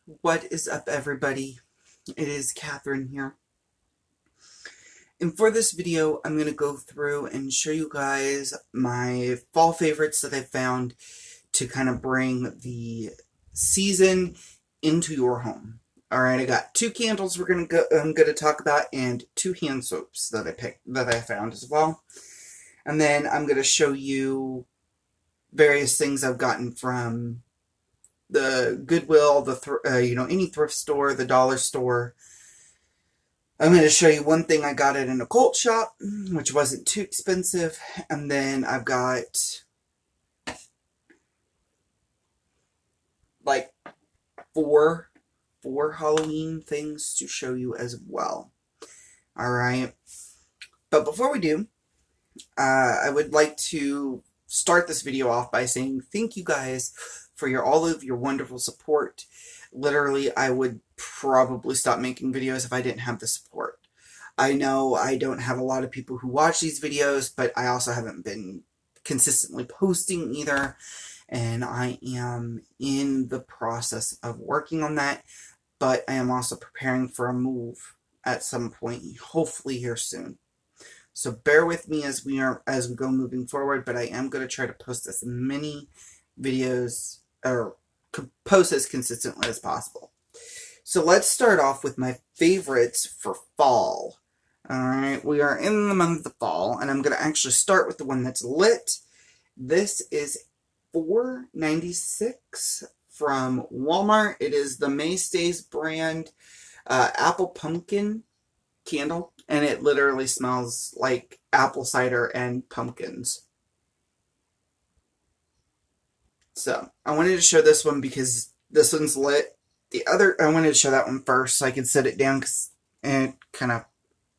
What is up, everybody? It is Catherine here. And for this video, I'm going to go through and show you guys my fall favorites that I found to kind of bring the season into your home. Alright, I got 2 candles I'm going to talk about, and 2 hand soaps that I found as well. And then I'm going to show you various things I've gotten from the Goodwill, any thrift store, the dollar store. I'm going to show you one thing I got at an Occult Shop, which wasn't too expensive, and then I've got like four Halloween things to show you as well. Alright, but before we do, I would like to start this video off by saying thank you guys for all of your wonderful support. Literally, I would probably stop making videos if I didn't have the support. I know I don't have a lot of people who watch these videos, but I also haven't been consistently posting either, and I am in the process of working on that, but I am also preparing for a move at some point, hopefully here soon. So bear with me as we go moving forward, but I am going to try to post as many videos, or post as consistently as possible. So let's start off with my favorites for fall. Alright, we are in the month of the fall, and I'm going to actually start with the one that's lit. This is $4.96 from Walmart. It is the Maystays brand apple pumpkin candle, and it literally smells like apple cider and pumpkins. So I wanted to show this one because this one's lit. I wanted to show that one first so I could set it down, because it kind of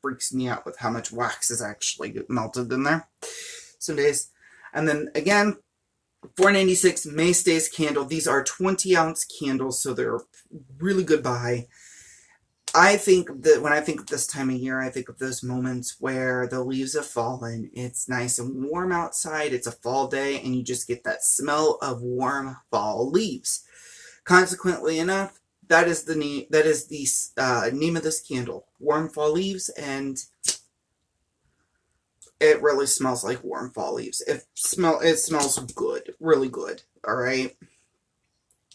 freaks me out with how much wax is actually melted in there some days. And then again, $4.96 Maystays candle. These are 20-ounce candles, so they're really good buy. I think that when I think of this time of year, I think of those moments where the leaves have fallen. It's nice and warm outside. It's a fall day, and you just get that smell of warm fall leaves. Consequently enough, that is the name. That is the name of this candle, warm fall leaves, and it really smells like warm fall leaves. It smells good, really good. All right.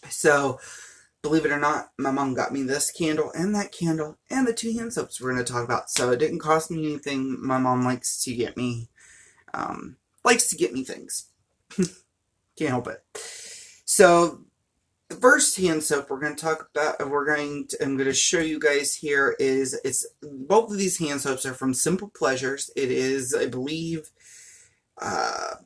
So, believe it or not, my mom got me this candle and that candle and the 2 hand soaps we're going to talk about. So it didn't cost me anything. My mom likes to get me things. Can't help it. So the first hand soap we're going to talk about, I'm going to show you guys here both of these hand soaps are from Simple Pleasures. It is, I believe, I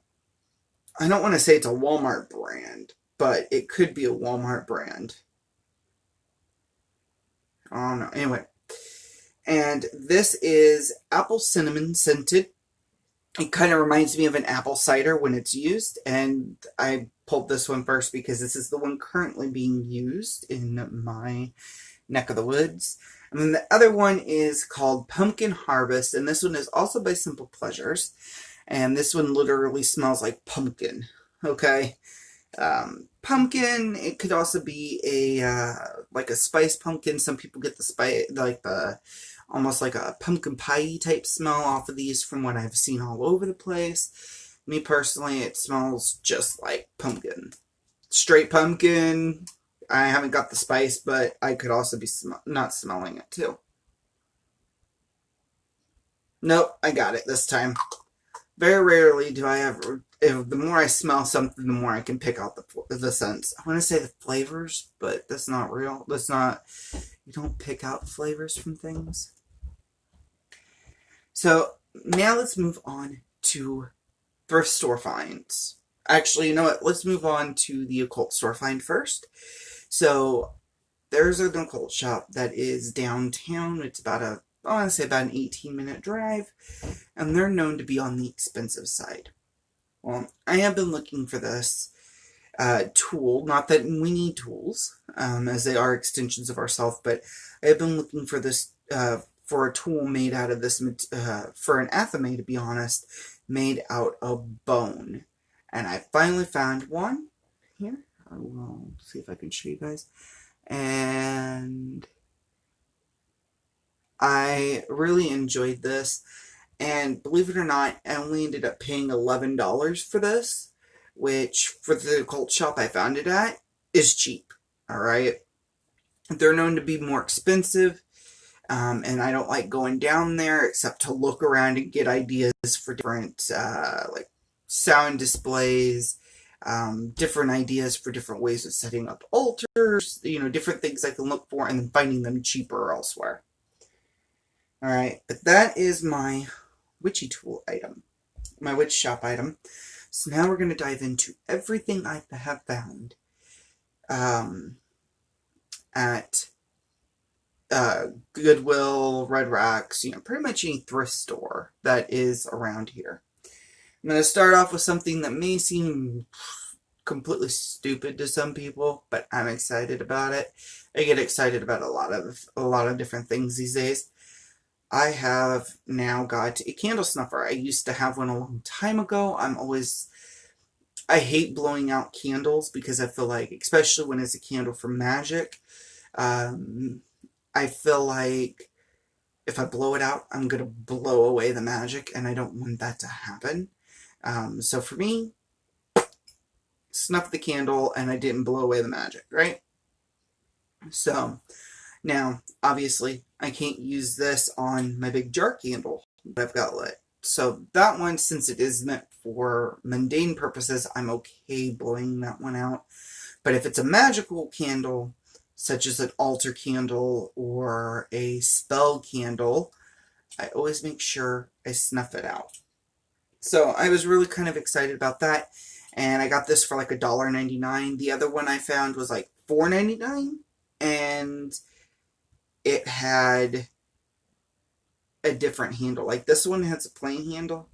don't want to say it's a Walmart brand, but it could be a Walmart brand. I don't know. Anyway, and this is apple cinnamon scented. It kind of reminds me of an apple cider when it's used, and I pulled this one first because this is the one currently being used in my neck of the woods. And then the other one is called Pumpkin Harvest, and this one is also by Simple Pleasures, and this one literally smells like pumpkin. Okay. Pumpkin, it could also be like a spiced pumpkin. Some people get the spice, almost like a pumpkin pie type smell off of these from what I've seen all over the place. Me personally, it smells just like pumpkin. Straight pumpkin. I haven't got the spice, but I could also be not smelling it too. Nope, I got it this time. Very rarely do I ever... the more I smell something, the more I can pick out the scents. I want to say the flavors, but that's not real. That's not... You don't pick out flavors from things. So, now let's move on to thrift store finds. Actually, you know what? Let's move on to the occult store find first. So, there's an occult shop that is downtown. It's about I want to say about an 18-minute drive. And they're known to be on the expensive side. Well, I have been looking for this tool. Not that we need tools, as they are extensions of ourselves, but I have been looking for this, for a tool made out of this, for an athame, to be honest, made out of bone. And I finally found one here. I will see if I can show you guys. and I really enjoyed this. And believe it or not, I only ended up paying $11 for this, which for the Occult Shop I found it at is cheap. Alright? They're known to be more expensive, and I don't like going down there except to look around and get ideas for different like sound displays, different ideas for different ways of setting up altars, different things I can look for, and then finding them cheaper elsewhere. Alright, but that is my Witchy tool item, my witch shop item. So now we're going to dive into everything I have found at Goodwill, Red Rocks, pretty much any thrift store that is around here. I'm going to start off with something that may seem completely stupid to some people, but I'm excited about it. I get excited about a lot of different things these days. I have now got a candle snuffer. I used to have one a long time ago. I hate blowing out candles because I feel like, especially when it's a candle for magic, I feel like if I blow it out, I'm going to blow away the magic, and I don't want that to happen. So for me, snuff the candle, and I didn't blow away the magic, right? So, now, obviously, I can't use this on my big jar candle that I've got lit. So that one, since it is meant for mundane purposes, I'm okay blowing that one out. But if it's a magical candle, such as an altar candle or a spell candle, I always make sure I snuff it out. So I was really kind of excited about that, and I got this for like $1.99. The other one I found was like $4.99, and it had a different handle. Like this one has a plain handle,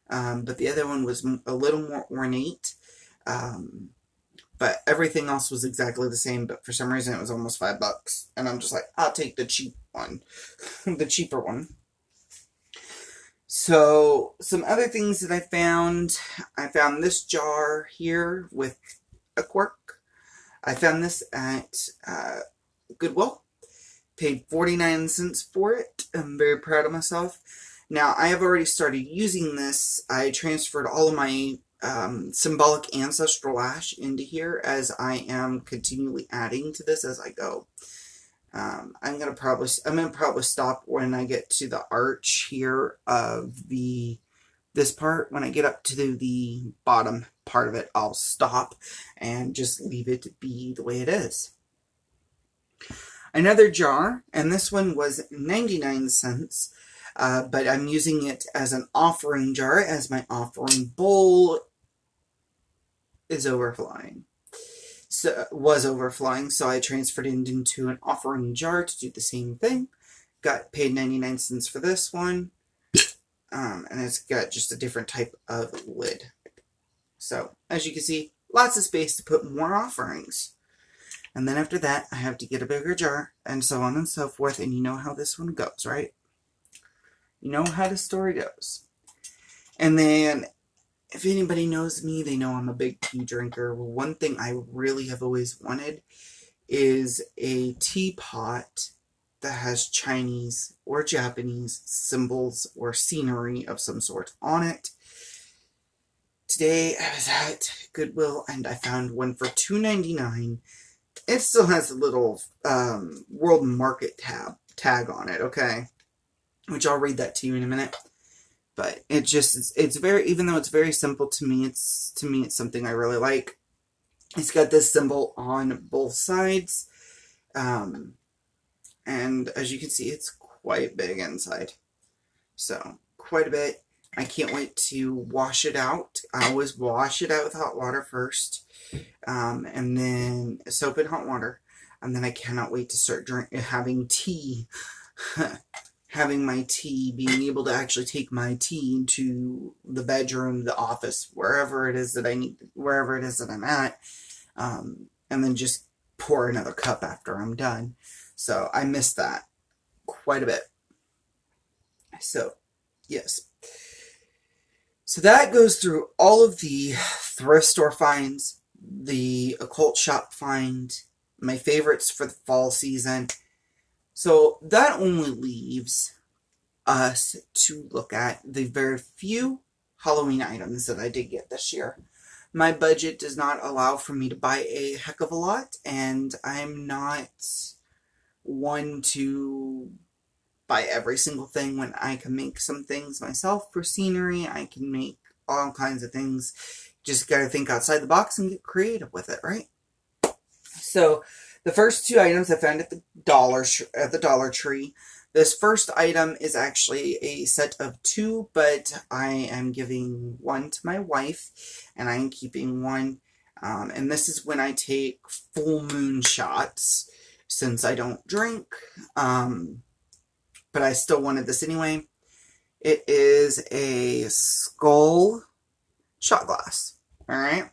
but the other one was a little more ornate. But everything else was exactly the same, but for some reason it was almost $5. And I'm just like, I'll take the cheap one, the cheaper one. So, some other things that I found this jar here with a cork. I found this at Goodwill. Paid 49 cents for it. I'm very proud of myself. Now, I have already started using this. I transferred all of my symbolic ancestral ash into here, as I am continually adding to this as I go. I'm gonna probably stop when I get to the arch here of this part. When I get up to the bottom part of it, I'll stop and just leave it to be the way it is. Another jar, and this one was 99 cents, but I'm using it as an offering jar, as my offering bowl is overflowing. Was overflowing, so I transferred it into an offering jar to do the same thing. Got paid 99 cents for this one, and it's got just a different type of lid. So, as you can see, lots of space to put more offerings. And then after that, I have to get a bigger jar, and so on and so forth, and you know how this one goes, right? You know how the story goes. And then, if anybody knows me, they know I'm a big tea drinker. One thing I really have always wanted is a teapot that has Chinese or Japanese symbols or scenery of some sort on it. Today, I was at Goodwill, and I found one for $2.99. It still has a little world market tag on it, okay? Which I'll read that to you in a minute. But it's very, even though it's very simple to me, it's something I really like. It's got this symbol on both sides. And as you can see, it's quite big inside. So, quite a bit. I can't wait to wash it out. I always wash it out with hot water first. And then soap and hot water. And then I cannot wait to start having tea. Having my tea, being able to actually take my tea into the bedroom, the office, wherever it is that I'm at. And then just pour another cup after I'm done. So I miss that quite a bit. So, yes. So that goes through all of the thrift store finds, the occult shop find, my favorites for the fall season. So that only leaves us to look at the very few Halloween items that I did get this year. My budget does not allow for me to buy a heck of a lot, and I'm not one to buy every single thing when I can make some things myself for scenery. I can make all kinds of things. Just gotta think outside the box and get creative with it, right? So the first two items I found at the Dollar Tree. This first item is actually a set of two, but I am giving one to my wife, and I am keeping one. And this is when I take full moon shots, since I don't drink. But I still wanted this anyway. It is a skull shot glass. Alright?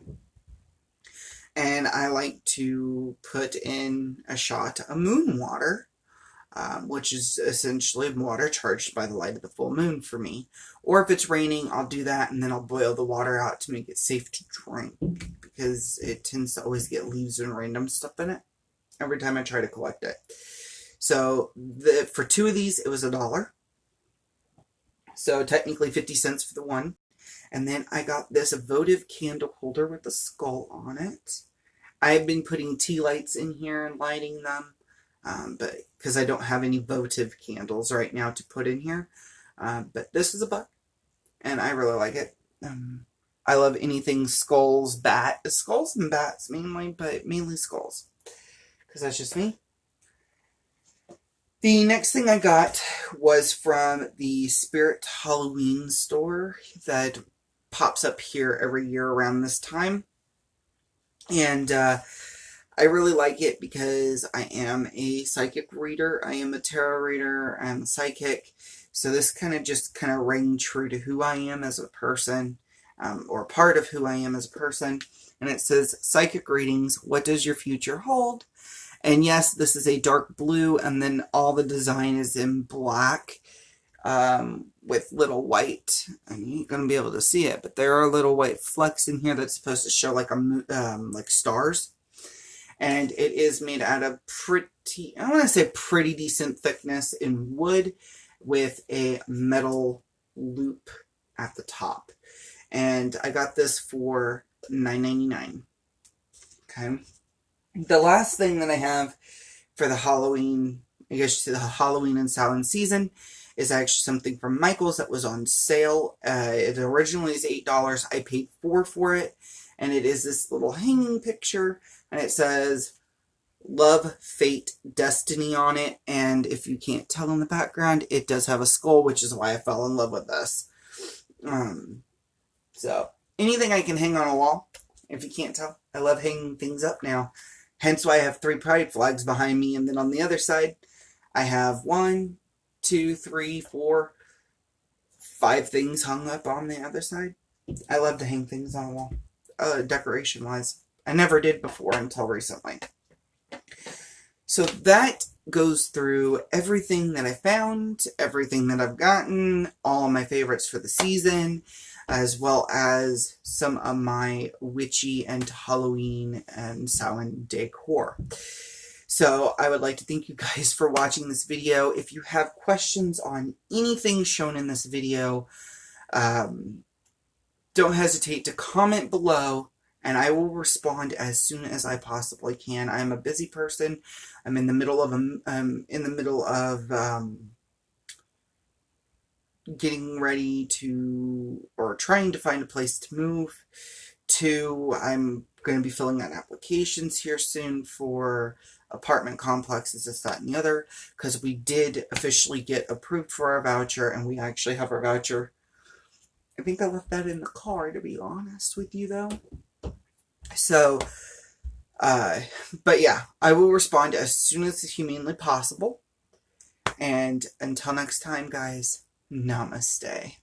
And I like to put in a shot of moon water, which is essentially water charged by the light of the full moon for me. Or if it's raining, I'll do that, and then I'll boil the water out to make it safe to drink, because it tends to always get leaves and random stuff in it every time I try to collect it. So for two of these, it was $1. So technically 50 cents for the one. And then I got this votive candle holder with a skull on it. I've been putting tea lights in here and lighting them, but because I don't have any votive candles right now to put in here. But this is $1, and I really like it. I love anything skulls and bats mainly, but mainly skulls, because that's just me. The next thing I got was from the Spirit Halloween store that pops up here every year around this time. And I really like it because I am a psychic reader. I am a tarot reader. I'm a psychic. So this kind of rang true to who I am as a person, or part of who I am as a person. And it says, Psychic Readings, what does your future hold? And yes, this is a dark blue, and then all the design is in black, with little white. And you ain't gonna be able to see it, but there are little white flecks in here that's supposed to show like like stars. And it is made out of pretty decent thickness in wood, with a metal loop at the top. And I got this for $9.99. Okay. The last thing that I have for the Halloween, the Halloween and Samhain season, is actually something from Michael's that was on sale. It originally is $8. I paid $4 for it, and it is this little hanging picture, and it says Love, Fate, Destiny on it. And if you can't tell in the background, it does have a skull, which is why I fell in love with this. So anything I can hang on a wall, if you can't tell. I love hanging things up now. Hence why I have 3 pride flags behind me. And then on the other side, I have 1, 2, 3, 4, 5 things hung up on the other side. I love to hang things on a wall, decoration-wise. I never did before until recently. So that goes through everything that I found, everything that I've gotten, all my favorites for the season, as well as some of my witchy and Halloween and Samhain decor. So I would like to thank you guys for watching this video. If you have questions on anything shown in this video, don't hesitate to comment below, and I will respond as soon as I possibly can. I'm a busy person. I'm in the middle of getting ready to, or trying to find a place to move to. I'm going to be filling out applications here soon for apartment complexes, this, that, and the other, because we did officially get approved for our voucher, and we actually have our voucher. I think I left that in the car, to be honest with you, though. So, but yeah, I will respond as soon as humanly possible. And until next time, guys, namaste.